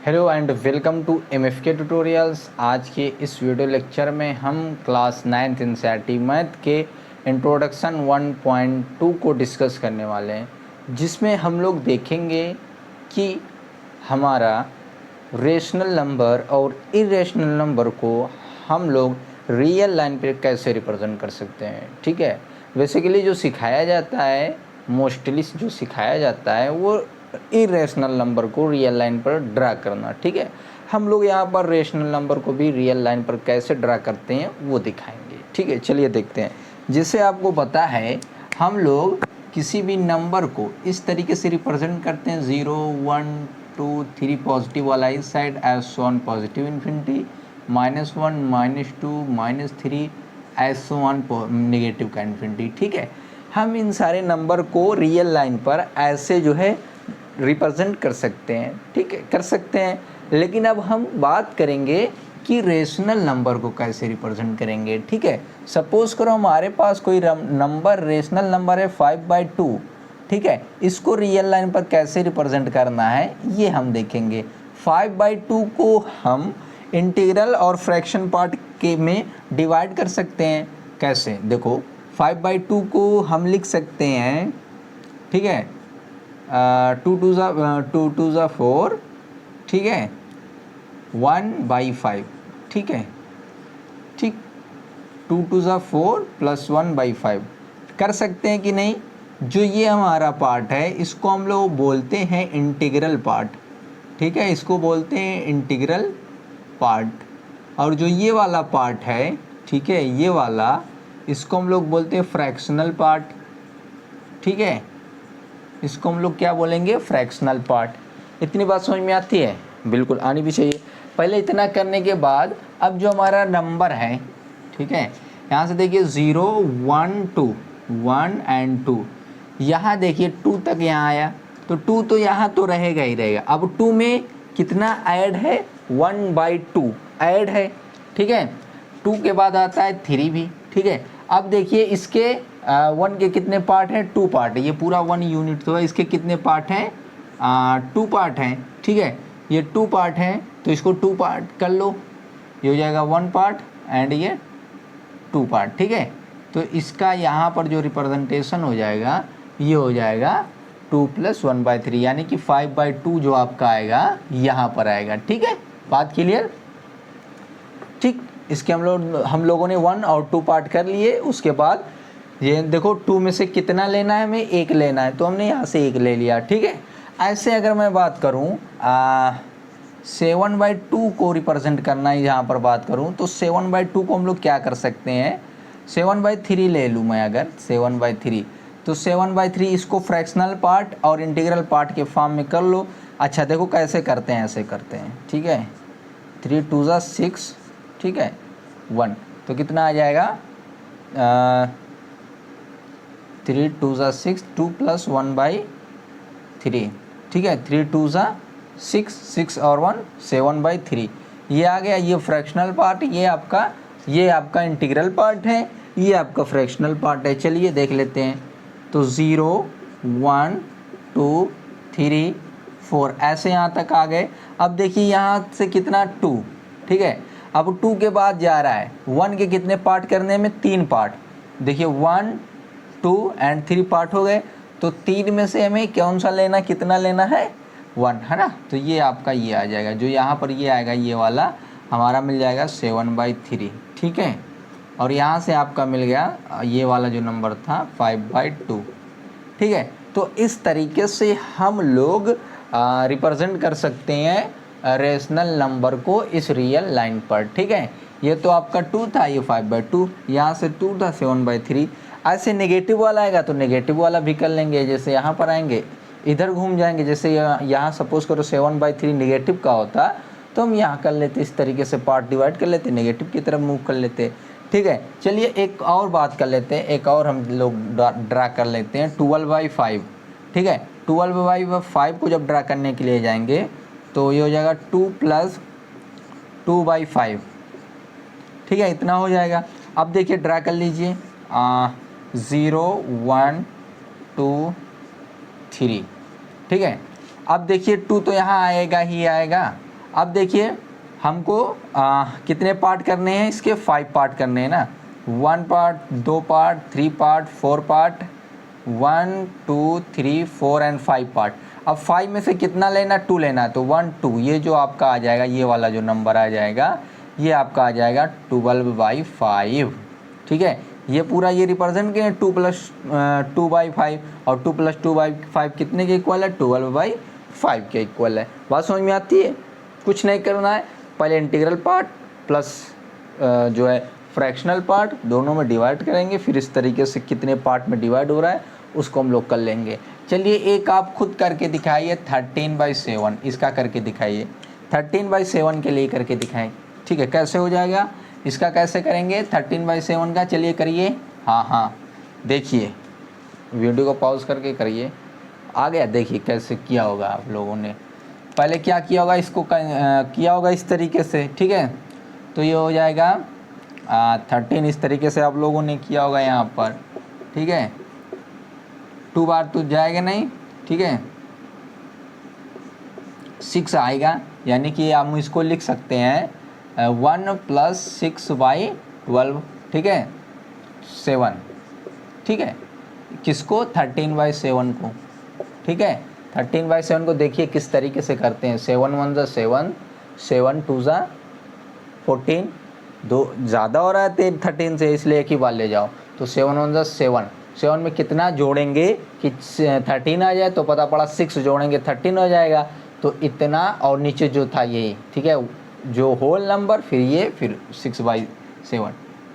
Hello and welcome to MFK tutorials. आज के इस वीडियो लेक्चर में हम क्लास 9th एनसीईआरटी मैथ के इंट्रोडक्शन 1.2 को डिस्कस करने वाले हैं, जिसमें हम लोग देखेंगे कि हमारा रेशनल नंबर और इरेशनल नंबर को हम लोग रियल लाइन पे कैसे रिप्रेजेंट कर सकते हैं। ठीक है, बेसिकली जो सिखाया जाता है, मोस्टली जो सिखाया जाता है वो इरेशनल नंबर को रियल लाइन पर ड्रा करना। ठीक है, हम लोग यहाँ पर रेशनल नंबर को भी रियल लाइन पर कैसे ड्रा करते हैं वो दिखाएंगे। ठीक है, चलिए देखते हैं। जैसे आपको पता है, हम लोग किसी भी नंबर को इस तरीके से रिप्रेजेंट करते हैं, 0 1 2 3 पॉजिटिव वाला इस side, S one positive infinity, -1 -2 -3 S one negative का इन्फिनिटी। ठीक है, हम इन सारे नंबर को रियल लाइन पर ऐसे जो है रिप्रेजेंट कर सकते हैं। ठीक है, कर सकते हैं, लेकिन अब हम बात करेंगे कि रेशनल नंबर को कैसे रिप्रेजेंट करेंगे। ठीक है, सपोज करो हमारे पास कोई नंबर रेशनल नंबर है 5/2। ठीक है, इसको रियल लाइन पर कैसे रिप्रेजेंट करना है ये हम देखेंगे। 5/2 को हम इंटीग्रल और फ्रैक्शन पार्ट के में डिवाइड कर सकते हैं। कैसे, देखो 5/2 को हम लिख सकते हैं, ठीक है, 2 टू ज़ा 4, ठीक है, 1/5। ठीक है, ठीक, 2 टू ज़ा 4 + 1/5 कर सकते हैं कि नहीं। जो ये हमारा पार्ट है इसको हम लोग बोलते हैं इंटीग्रल पार्ट। ठीक है, इसको बोलते हैं इंटीग्रल पार्ट। और जो ये वाला पार्ट है, ठीक है, ये वाला, इसको हम लोग बोलते हैं फ्रैक्शनल पार्ट। ठीक है, इसको हम लोग क्या बोलेंगे, फ्रैक्शनल पार्ट। इतनी बात समझ में आती है? बिल्कुल आनी भी चाहिए। पहले इतना करने के बाद अब जो हमारा नंबर है, ठीक है, यहाँ से देखिए 0 1 2 1 एंड 2, यहाँ देखिए 2 तक यहाँ आया, तो 2 तो यहाँ तो रहेगा ही रहेगा। अब 2 में कितना ऐड है, 1/2 ऐड है। ठीक है, 2 के बाद आता है 3 भी। ठीक है, अब देखिए इसके 1 के कितने पार्ट हैं, 2 पार्ट है। ये पूरा 1 यूनिट तो है, इसके कितने पार्ट हैं, 2 पार्ट हैं। ठीक है, ये 2 पार्ट हैं, तो इसको 2 पार्ट कर लो, ये हो जाएगा 1 पार्ट एंड ये 2 पार्ट। ठीक है, तो इसका यहाँ पर जो रिप्रेजेंटेशन हो जाएगा, ये हो जाएगा 2 + 1/3, यानी कि 5/2 जो आपका आएगा यहाँ पर आएगा। ठीक है, बात क्लियर? ठीक, इसके हम लोगों ने 1 और 2 पार्ट कर लिए। उसके बाद ये देखो 2 में से कितना लेना है, हमें 1 लेना है, तो हमने यहाँ से 1 ले लिया। ठीक है, ऐसे अगर मैं बात करूँ 7/2 को रिप्रेजेंट करना है, यहाँ पर बात करूँ तो 7/2 को हम लोग क्या कर सकते हैं, 7/3 ले लूँ मैं अगर 7/3, तो 7/3 इसको फ्रैक्शनल पार्ट और इंटीग्रल पार्ट के फॉर्म में कर लो। अच्छा देखो कैसे करते हैं, ऐसे करते हैं। ठीक है, 3 2 ज़ा 6, ठीक है, 1, तो कितना आ जाएगा, 3 2 ज़ा 6, 2 + 1/3। ठीक है, 3 2 ज़ा 6, 6 और 1 7/3, ये आ गया। ये फ्रैक्शनल पार्ट, ये आपका इंटीग्रल पार्ट है, ये आपका फ्रैक्शनल पार्ट है। चलिए देख लेते हैं, तो 0 1 2 3 4 ऐसे यहाँ तक आ गए। अब देखिए यहाँ से कितना, 2। ठीक है, अब 2 के बाद जा रहा है 1 के कितने पार्ट करने में, 3 पार्ट। देखिए 1 2 एंड 3 पार्ट हो गए, तो 3 में से हमें कौन सा लेना, कितना लेना है, 1, है ना। तो ये आपका ये आ जाएगा, जो यहाँ पर ये आएगा, ये वाला हमारा मिल जाएगा 7/3। ठीक है, और यहाँ से आपका मिल गया ये वाला जो नंबर था 5/2। ठीक है, तो इस तरीके से हम लोग रिप्रेजेंट कर सकते हैं रेशनल नंबर को इस रियल लाइन पर। ठीक है, ये तो आपका 2 था, ये 5/2, यहाँ से 2 था 7/3। ऐसे नेगेटिव वाला आएगा तो नेगेटिव वाला भी कर लेंगे, जैसे यहाँ पर आएंगे, इधर घूम जाएंगे, जैसे यहाँ सपोज करो 7/3 नेगेटिव का होता तो हम यहाँ कर लेते, इस तरीके से पार्ट डिवाइड कर लेते, नेगेटिव की तरफ मूव कर लेते। ठीक है, चलिए एक और बात कर लेते हैं, एक और हम लोग ड्रा कर लेते हैं, 12/5। ठीक है, 12/5 को जब ड्रा करने के लिए जाएंगे तो ये हो जाएगा 2 + 2/5। ठीक है, इतना हो जाएगा। अब देखिए ड्रा कर लीजिए, 0 1 2 3। ठीक है, अब देखिए 2 तो यहाँ आएगा ही आएगा, अब देखिए हमको कितने पार्ट करने हैं इसके, 5 पार्ट करने हैं ना, 1 part, 2 part, 3 part, 4 part, 1 2 3 4 and 5 part. अब 5 में से कितना लेना, 2 लेना है, तो 1 2 ये जो आपका आ जाएगा, ये वाला जो नंबर आ जाएगा ये आपका आ जाएगा 12/5। ठीक है, ये पूरा ये रिप्रेजेंट किया 2 + 2/5, और 2 + 2/5 कितने के इक्वल है, 12/5 के इक्वल है। बात समझ में आती है? कुछ नहीं करना है, पहले इंटीग्रल पार्ट प्लस जो है फ्रैक्शनल पार्ट दोनों में डिवाइड करेंगे, फिर इस तरीके से कितने पार्ट में डिवाइड हो रहा है उसको हम लोग कर लेंगे। चलिए एक आप खुद करके दिखाइए 13/7, इसका करके दिखाइए, 13/7 के लिए करके दिखाएं। ठीक है, कैसे हो जाएगा इसका, कैसे करेंगे 13/7 का, चलिए करिए। हाँ देखिए, वीडियो को पॉज करके करिए, आ गया, देखिए कैसे किया होगा आप लोगों ने। पहले क्या किया होगा, इसको किया होगा इस तरीके से। ठीक है, तो ये हो जाएगा 13 इस तरीके से आप लोगों ने किया होगा यहाँ पर। ठीक है, 2 बार तो जाएगा नहीं, ठीक है, 6 आएगा, यानी कि हम इसको लिख सकते हैं 1 + 6/12। ठीक है, 7। ठीक है, किसको, 13/7 को। ठीक है, 13/7 को देखिए किस तरीके से करते हैं, 7 1 ज़ा 7, 7 2 ज़ा 14, दो ज़्यादा हो रहा है 13 से, इसलिए एक ही बार ले जाओ, तो 7 1 ज़ा 7, 7 में कितना जोड़ेंगे कि 13 आ जाए, तो पता पड़ा 6 जोड़ेंगे 13 हो जाएगा, तो इतना, और नीचे जो था यही। ठीक है, जो होल नंबर, फिर ये, फिर 6/7।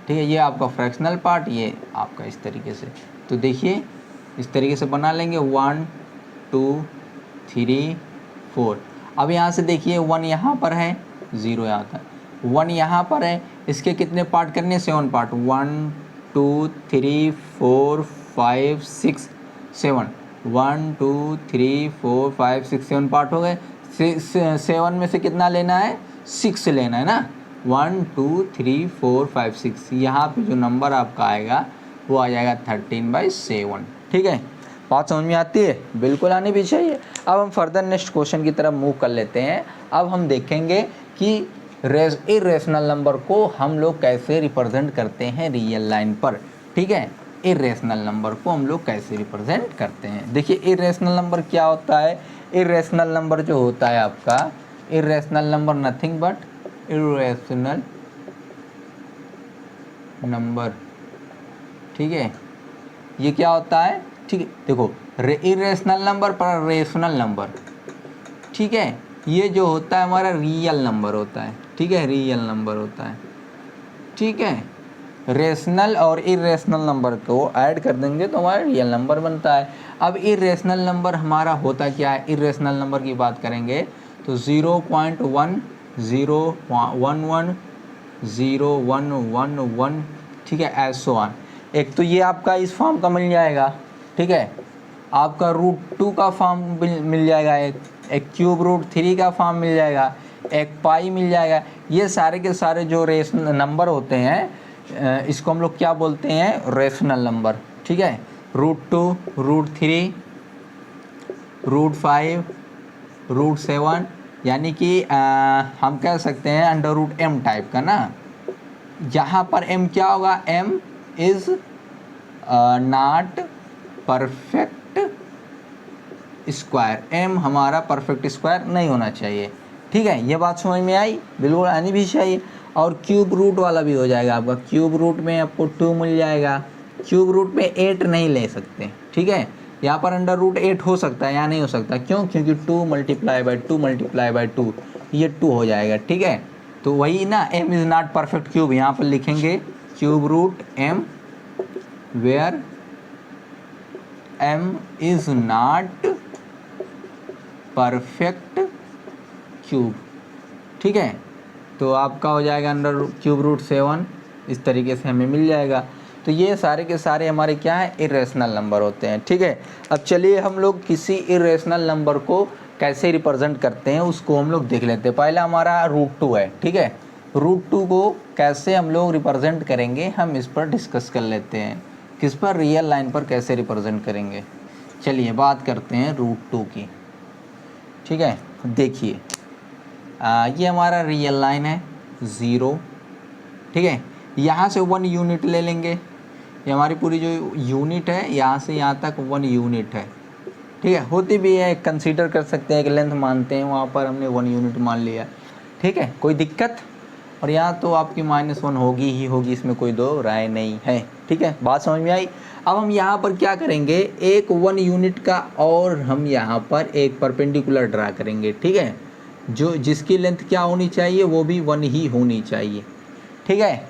ठीक है, ये आपका फ्रैक्शनल पार्ट, ये आपका इस तरीके से। तो देखिए इस तरीके से बना लेंगे, 1 2 3 4। अब यहाँ से देखिए 1 यहाँ पर है, 0 यहाँ था, 1 यहाँ पर है, इसके कितने पार्ट करने हैं, 7 पार्ट, 1 2 3 4 5 6 7, 1 2 3 4 5 6 7 पार्ट हो गए। 7 में से कितना लेना है, 6 लेना है ना, 1 2 3 4 5 6, यहाँ पे जो नंबर आपका आएगा वो आ जाएगा 13/7। ठीक है, बात समझ में आती है? बिल्कुल आनी भी चाहिए। अब हम फर्दर नेक्स्ट क्वेश्चन की तरफ मूव कर लेते हैं। अब हम देखेंगे कि इरेशनल नंबर को हम लोग कैसे रिप्रेजेंट करते हैं रियल लाइन पर। ठीक है, इरेशनल नंबर को हम लोग कैसे रिप्रेजेंट करते हैं। देखिए इरेशनल नंबर क्या होता है, इरेशनल नंबर जो होता है आपका, irrational number nothing but irrational number. ठीक है, ये क्या होता है, ठीक है, देखो इरेशनल नंबर पर रेशनल नंबर। ठीक है, ये जो होता है हमारा रियल नंबर होता है। ठीक है, रियल नंबर होता है। ठीक है, रेशनल और इरेशनल नंबर को ऐड कर देंगे तो हमारा रियल नंबर बनता है। अब इरेशनल नंबर हमारा होता क्या है, इरेशनल नंबर की बात करेंगे तो 0.1 0.11 0.111, ठीक है, ऐसो ऑन। एक तो ये आपका इस फॉर्म का मिल जाएगा। ठीक है, आपका √2 का फॉर्म मिल जाएगा, एक क्यूब √3 का फॉर्म मिल जाएगा, एक पाई मिल जाएगा। ये सारे के सारे जो रेशनल नंबर होते हैं इसको हम लोग क्या बोलते हैं, रेशनल नंबर। ठीक है, √2 √3 √5 √7, यानी कि हम कह सकते हैं √m टाइप का ना। यहाँ पर m क्या होगा, m is not perfect square, m हमारा परफेक्ट स्क्वायर नहीं होना चाहिए। ठीक है, ये बात समझ में आई, बिल्कुल आनी भी चाहिए। और क्यूब रूट वाला भी हो जाएगा आपका, क्यूब रूट में आपको 2 मिल जाएगा, क्यूब रूट में 8 नहीं ले सकते। ठीक है, यहाँ पर √8 हो सकता है, यहाँ नहीं हो सकता, क्यों, क्योंकि 2 × 2 × 2 ये 2 हो जाएगा। ठीक है, तो वही ना, m is not perfect cube, यहाँ पर लिखेंगे cube root m where m is not perfect cube. ठीक है, तो आपका हो जाएगा √7, इस तरीके से हमें मिल जाएगा। तो ये सारे के सारे हमारे क्या है, इरेशनल नंबर होते हैं। ठीक है, अब चलिए हम लोग किसी इरेशनल नंबर को कैसे रिप्रेजेंट करते हैं उसको हम लोग देख लेते हैं। पहला हमारा √2 है। ठीक है, √2 को कैसे हम लोग रिप्रेजेंट करेंगे, हम इस पर डिस्कस कर लेते हैं। किस पर, रियल लाइन पर कैसे रिप्रेजेंट करेंगे। चलिए बात करते हैं √2 की। ठीक है, देखिए ये हमारा रियल लाइन है 0, ठीक है। यहाँ से 1 यूनिट ले लेंगे, ये हमारी पूरी जो यूनिट है यहाँ से यहाँ तक 1 यूनिट है, ठीक है। होती भी है, कंसीडर कर सकते हैं, एक लेंथ मानते हैं, वहाँ पर हमने 1 यूनिट मान लिया, ठीक है, कोई दिक्कत। और यहाँ तो आपकी -1 होगी ही होगी, इसमें कोई दो राय नहीं है, ठीक है। बात समझ में आई। अब हम यहाँ पर क्या करेंगे, एक 1 यूनिट का और हम यहाँ पर एक परपेंडिकुलर ड्रा करेंगे, ठीक है, जो जिसकी लेंथ क्या होनी चाहिए, वो भी 1 ही होनी चाहिए, ठीक है।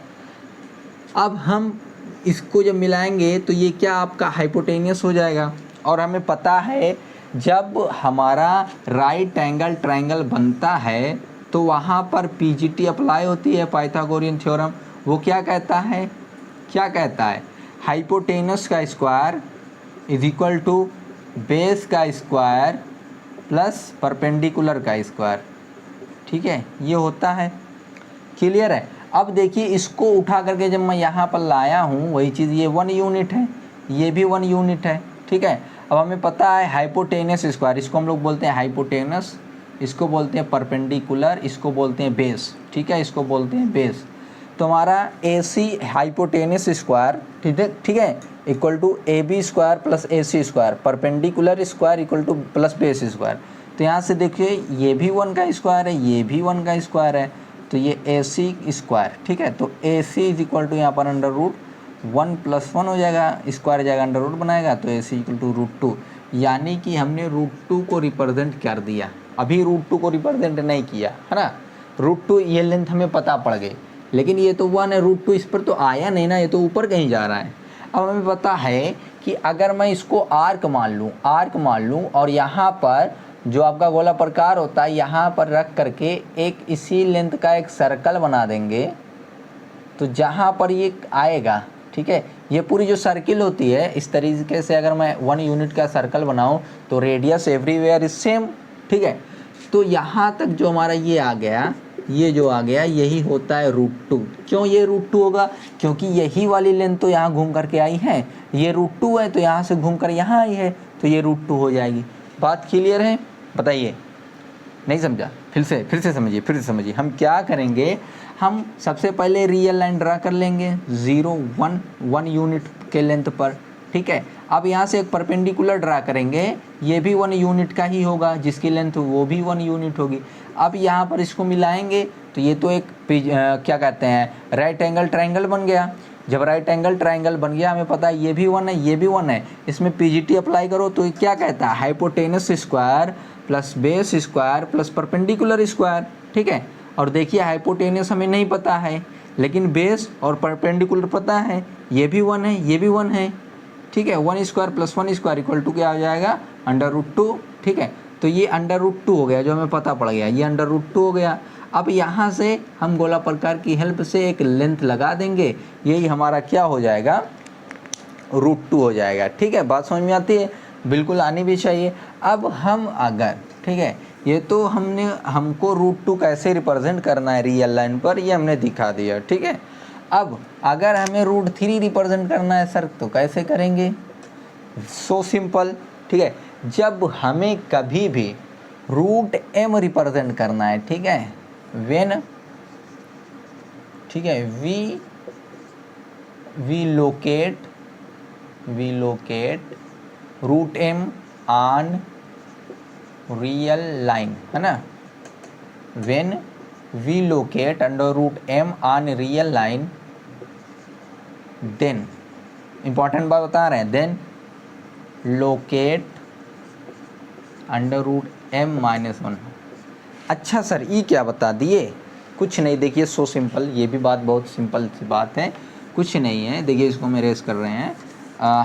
अब हम इसको जब मिलाएंगे तो ये क्या आपका हाइपोटेनियस हो जाएगा। और हमें पता है जब हमारा राइट एंगल ट्रायंगल बनता है तो वहाँ पर पीजीटी अप्लाई होती है, पाइथागोरियन थ्योरम। वो क्या कहता है, क्या कहता है, हाइपोटेनस का square is equal to base का स्क्वायर प्लस परपेंडिकुलर का स्क्वायर, ठीक है, ये होता है। क्लियर है। अब देखिए इसको उठा करके जब मैं यहाँ पर लाया हूँ, वही चीज़, ये 1 यूनिट है, ये भी 1 यूनिट है, ठीक है। अब हमें पता है हाइपोटेनस स्क्वायर, इसको हम लोग बोलते हैं हाइपोटेनस, इसको बोलते हैं परपेंडिकुलर, इसको बोलते हैं बेस, ठीक है, इसको बोलते हैं बेस। तो हमारा AC हाइपोटेनस स्क्वायर, ठीक है, equal to AB square plus AC square, perpendicular square equal to plus base square. तो यहाँ से देखिए ये भी 1 का स्क्वायर है, ये भी 1 का स्क्वायर है, तो ये AC स्क्वायर, ठीक है। तो AC इज इक्वल टू यहाँ पर अंडर रूट 1 + 1 हो जाएगा, स्क्वायर जाएगा अंडर रूट बनाएगा, तो AC इक्वल टू √2, यानी कि हमने √2 को रिप्रेजेंट कर दिया। अभी √2 को रिप्रेजेंट नहीं किया है ना, √2 ये लेंथ हमें पता पड़ गई, लेकिन ये तो 1 है, √2 इस पर तो आया नहीं ना, ये तो ऊपर कहीं जा रहा है। अब हमें पता है कि अगर मैं इसको आर्क मान लूँ और यहाँ पर जो आपका गोला प्रकार होता है यहाँ पर रख करके एक इसी लेंथ का एक सर्कल बना देंगे, तो जहाँ पर ये आएगा, ठीक है, ये पूरी जो सर्किल होती है, इस तरीके से अगर मैं 1 यूनिट का सर्कल बनाऊँ तो रेडियस एवरीवेयर इज सेम, ठीक है। तो यहाँ तक जो हमारा ये आ गया, ये जो आ गया, यही होता है √2। क्यों ये √2 होगा, क्योंकि यही वाली लेंथ तो यहाँ घूम करके आई है, ये √2 है, तो यहाँ से घूम कर यहाँ आई है, तो ये √2 हो जाएगी। बात क्लियर है, बताइए, नहीं समझा, फिर से समझिए। हम क्या करेंगे, हम सबसे पहले रियल लाइन ड्रा कर लेंगे 0 1 यूनिट के लेंथ पर, ठीक है। अब यहाँ से एक परपेंडिकुलर ड्रा करेंगे, ये भी 1 यूनिट का ही होगा, जिसकी लेंथ वो भी 1 यूनिट होगी। अब यहाँ पर इसको मिलाएंगे तो ये तो एक क्या कहते हैं, राइट एंगल ट्रायंगल बन गया। जब राइट एंगल ट्रायंगल बन गया, हमें पता है ये भी 1 है, ये भी 1 है, इसमें पीजीटी अप्लाई करो तो ये क्या कहता है, hypotenuse square plus base square plus perpendicular square, ठीक है। और देखिए हाइपोटेनस हमें नहीं पता है, लेकिन बेस और परपेंडिकुलर पता है, ये भी 1 है, ये भी 1 है, ठीक है। 1 square plus 1 square equal to क्या हो जाएगा, अंडर रूट 2, ठीक है। तो ये अंडर रूट 2 हो गया, जो हमें पता पड़ गया, ये अंडर रूट 2 हो गया। अब यहाँ से हम गोला प्रकार की हेल्प से एक लेंथ लगा देंगे, यही हमारा क्या हो जाएगा, √2 हो जाएगा, ठीक है। बात समझ में आती है, बिल्कुल आनी भी चाहिए। अब हम अगर, ठीक है, ये तो हमको √2 कैसे रिप्रेजेंट करना है रियल लाइन पर, ये हमने दिखा दिया, ठीक है। अब अगर हमें √3 रिप्रेजेंट करना है सर, तो कैसे करेंगे, सो सिंपल, ठीक है। जब हमें कभी भी √m रिप्रेजेंट करना है, ठीक है, व्हेन, ठीक है, we locate √m on real line, है ना, when we locate √m on real line, then, important बात बता रहे हैं, देन लोकेट √m-1। अच्छा सर ये क्या बता दिए, कुछ नहीं, देखिए सो सिंपल, ये भी बात बहुत सिंपल सी बात है, कुछ नहीं है। देखिए इसको हम इरेज कर रहे हैं,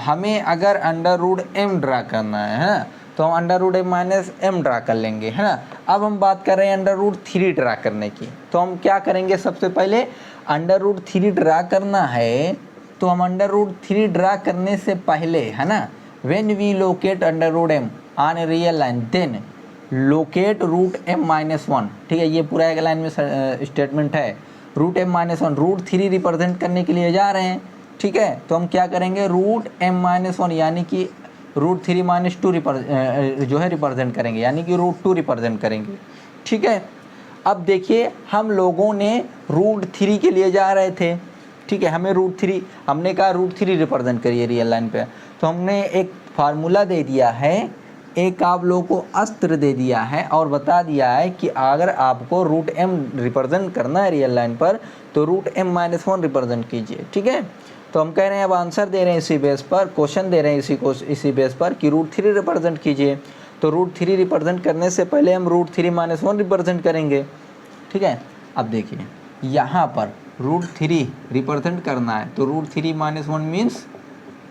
हमें अगर √m ड्रा करना है ना, तो हम √m-m ड्रा कर लेंगे, है ना। अब हम बात कर रहे हैं √3 ड्रा करने की, तो हम क्या करेंगे, सबसे पहले √3 ड्रा करना है, तो हम √3 ड्रा करने से पहले, है ना, when we locate √m on real line, then locate √m-1, ठीक है। ये पूरा एक लाइन में स्टेटमेंट है, √m-1, √3 रिप्रेजेंट करने के लिए जा रहे हैं, ठीक है। तो हम क्या करेंगे, √m-1 यानी कि √3 - 2 जो है रिप्रेजेंट करेंगे, यानी कि √2 रिप्रेजेंट करेंगे, ठीक है। अब देखिए हम लोगों ने √3 के लिए जा रहे थे, ठीक है, हमें √3, हमने कहा √3 रिप्रेजेंट करिए रियल लाइन पे, तो हमने एक फार्मूला दे दिया है, एक आप लोगों को अस्त्र दे दिया है और बता दिया है कि अगर आपको √m रिप्रेजेंट करना है रियल लाइन पर तो √m-1 रिप्रेजेंट कीजिए, ठीक है। तो हम कह रहे हैं अब आंसर दे रहे हैं इसी बेस पर, क्वेश्चन दे रहे हैं इसी बेस पर कि √3 रिप्रेजेंट कीजिए। तो √3 रिप्रेजेंट करने से पहले हम √3-1 रिप्रेजेंट करेंगे, ठीक है। अब देखिए यहाँ पर √3 रिप्रेजेंट करना है तो √3-1 मीन्स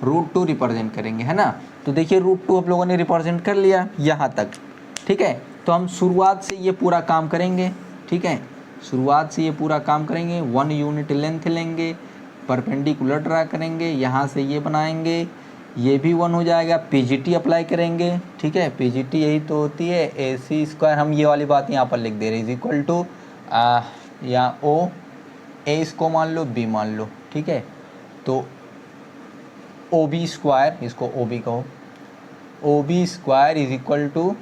√2 रिप्रेजेंट करेंगे, है ना। तो देखिए √2 आप लोगों ने रिप्रेजेंट कर लिया यहाँ तक, ठीक है। तो हम शुरुआत से ये पूरा काम करेंगे, ठीक है, शुरुआत से ये पूरा काम करेंगे। 1 यूनिट लेंथ लेंगे, परपेंडिकुलर ड्रा करेंगे, यहाँ से ये बनाएंगे, ये भी 1 हो जाएगा, पीजीटी अप्लाई करेंगे, ठीक है। पीजीटी यही तो होती है AC², हम ये वाली बात यहाँ पर लिख दे रहे हैं, इक्वल टू या O, A इसको मान लो, B मान लो, ठीक है। तो OB², इसको OB कहो, OB² is equal to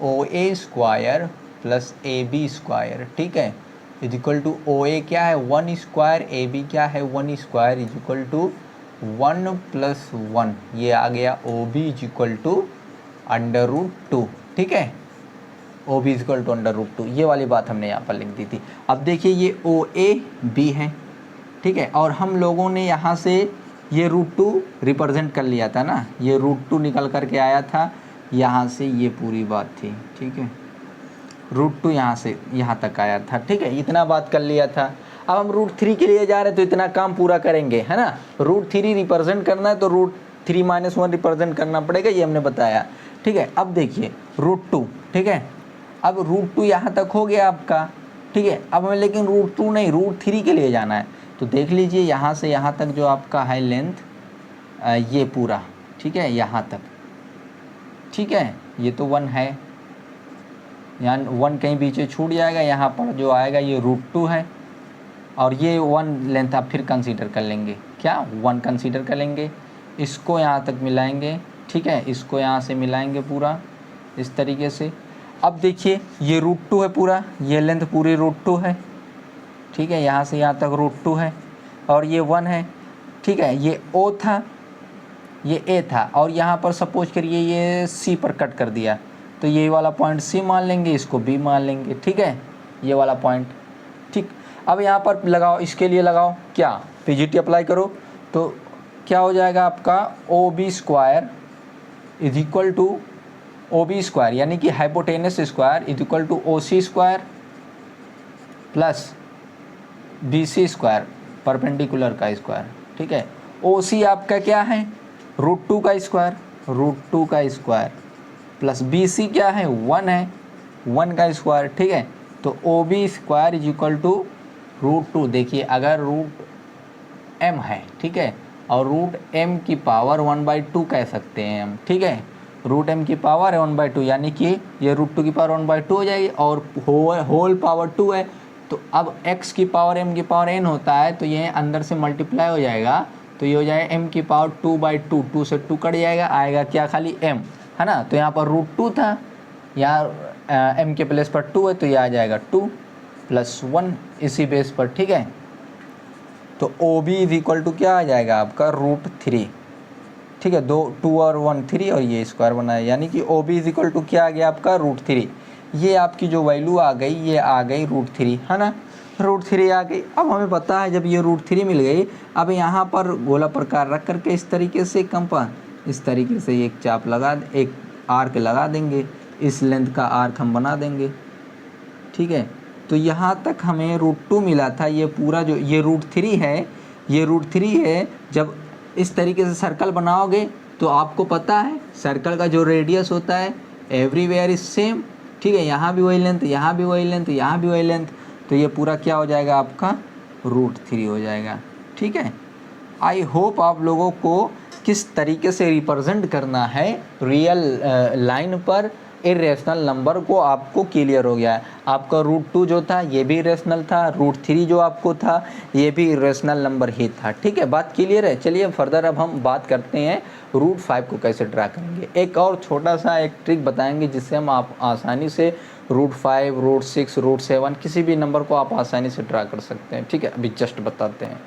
OA² plus AB², ठीक है, इज इक्वल टू OA क्या है 1², AB क्या है 1², इज इक्वल टू 1 + 1, ये आ गया OB इज इक्वल टू √2, ठीक है। OB इज इक्वल टू √2, ये वाली बात हमने यहाँ पर लिख दी थी। अब देखिए ये OAB है, ठीक है, और हम लोगों ने यहाँ से ये √2 रिप्रेजेंट कर लिया था ना, ये √2 निकल करके आया था, यहाँ से ये पूरी बात थी, ठीक है, √2 यहाँ से यहाँ तक आया था, ठीक है, इतना बात कर लिया था। अब हम √3 के लिए जा रहे हैं तो इतना काम पूरा करेंगे, है ना। √3 रिप्रेजेंट करना है तो √3-1 रिप्रेजेंट करना पड़ेगा, ये हमने बताया, ठीक है। अब देखिए √2, ठीक है, अब √2 यहाँ तक हो गया आपका, ठीक है। अब हमें लेकिन √2 नहीं √3 के लिए जाना है, तो देख लीजिए यहाँ से यहाँ तक जो आपका है लेंथ, ये पूरा, ठीक है, यहाँ तक, ठीक है, ये तो 1 है, यहाँ 1 कहीं पीछे छूट जाएगा, यहाँ पर जो आएगा ये √2 है, और ये 1 लेंथ आप फिर कंसीडर कर लेंगे, क्या 1 कंसीडर कर लेंगे, इसको यहाँ तक मिलाएंगे, ठीक है, इसको यहाँ से मिलाएंगे पूरा इस तरीके से। अब देखिए ये √2 है पूरा, ये लेंथ पूरी √2 है, ठीक है, यहाँ से यहाँ तक √2 है, और ये 1 है, ठीक है, ये O था, ये A था, और यहाँ पर सपोज करिए ये C पर कट कर दिया, तो ये वाला पॉइंट C मान लेंगे, इसको B मान लेंगे, ठीक है, ये वाला पॉइंट, ठीक। अब यहाँ पर लगाओ, इसके लिए लगाओ क्या, पीजीटी अप्लाई करो, तो क्या हो जाएगा आपका OB² is equal to OB² यानी कि hypotenuse square is equal to OC² plus BC² perpendicular का स्क्वायर, ठीक है। OC आपका क्या है √2 का स्क्वायर, √2 का स्क्वायर प्लस BC क्या है 1 है, 1 का स्क्वायर, ठीक है। तो OB² इज इक्वल टू √2, देखिए अगर √m है, ठीक है, और √m की पावर 1/2 कह सकते हैं हम, ठीक है, √m की पावर 1/2 यानी कि ये √2 की पावर 1/2 हो जाएगी, और होल पावर 2 है, तो अब x की पावर m की पावर n होता है, तो ये अंदर से मल्टीप्लाई हो जाएगा, तो ये हो जाएगा m की पावर 2/2, 2 से 2 कट जाएगा, आएगा क्या खाली m, है ना। तो यहाँ पर √2 था, यहाँ m के प्लेस पर 2 है, तो ये आ जाएगा 2 + 1 इसी बेस पर, ठीक है। तो OB इज इक्वल टू क्या आ जाएगा आपका √3, ठीक है, 2 और 1 3 और ये स्क्वायर बना है, यानी कि OB इज इक्वल टू क्या आ गया आपका √3, ये आपकी जो वैल्यू आ गई ये आ गई √3, है ना, √3 आ गई। अब हमें पता है जब ये √3 मिल गई, अब यहाँ पर गोला प्रकार रख करके इस तरीके से इस तरीके से एक चाप एक आर्क लगा देंगे, इस लेंथ का आर्क हम बना देंगे, ठीक है। तो यहाँ तक हमें √2 मिला था, ये पूरा जो ये √3 है, ये √3 है। जब इस तरीके से सर्कल बनाओगे तो आपको पता है सर्कल का जो रेडियस होता है एवरीवेयर इज सेम, ठीक है, यहाँ भी वही लेंथ, यहाँ भी वही लेंथ, यहाँ भी वही लेंथ, तो ये पूरा क्या हो जाएगा आपका √3 हो जाएगा, ठीक है। आई होप आप लोगों को किस तरीके से रिप्रेजेंट करना है रियल लाइन पर इरेशनल नंबर को आपको क्लियर हो गया है। आपका √2 जो था ये भी इरेशनल था, √3 जो आपको था ये भी इरेशनल नंबर ही था। ठीक है, बात क्लियर है। चलिए फर्दर अब हम बात करते हैं √5 को कैसे ड्रा करेंगे। एक और छोटा सा एक ट्रिक बताएंगे जिससे हम आप आसानी से √5, √6, √7 किसी भी नंबर को आप आसानी से ड्रा कर सकते हैं। ठीक है, अभी जस्ट बताते हैं।